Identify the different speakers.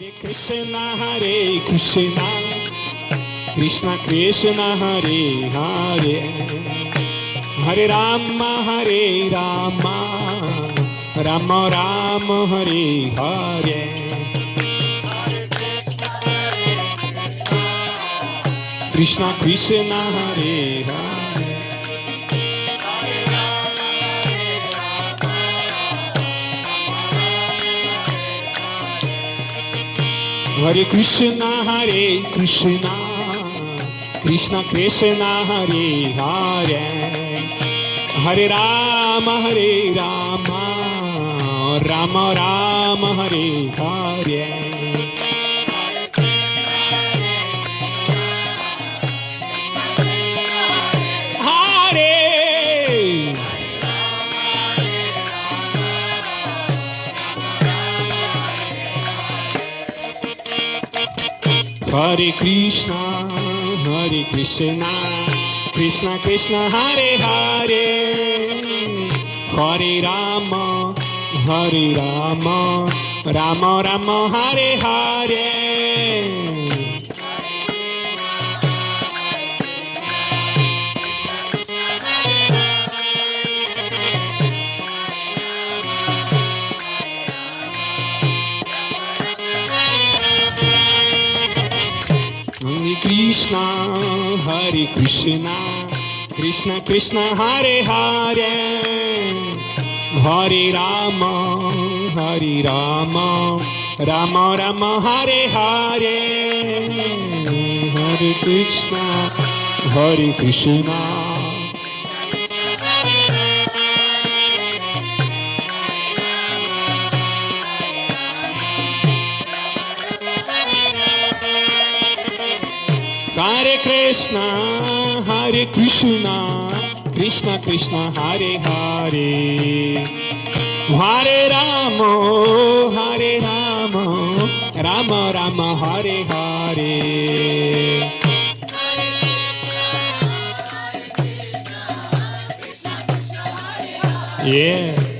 Speaker 1: Hare Krishna, Krishna Krishna Hare Hare, Hare Rama, Rama Rama Hare Hare. Krishna Krishna Hare Hare, Hare Krishna, Krishna Krishna Hare Hare, Hare Rama, Rama Rama Hare Hare. Hare Krishna, Krishna Krishna Hare Hare, Hare Rama, Rama Rama Hare Hare. Hare Krishna, Krishna Krishna Hare Hare, Hare Rama, Rama Rama Hare Hare. Hare Krishna, Hare Krishna. Hare Krishna, Krishna Krishna Hare Hare, Hare Rama, Rama Rama Hare Hare. Yeah.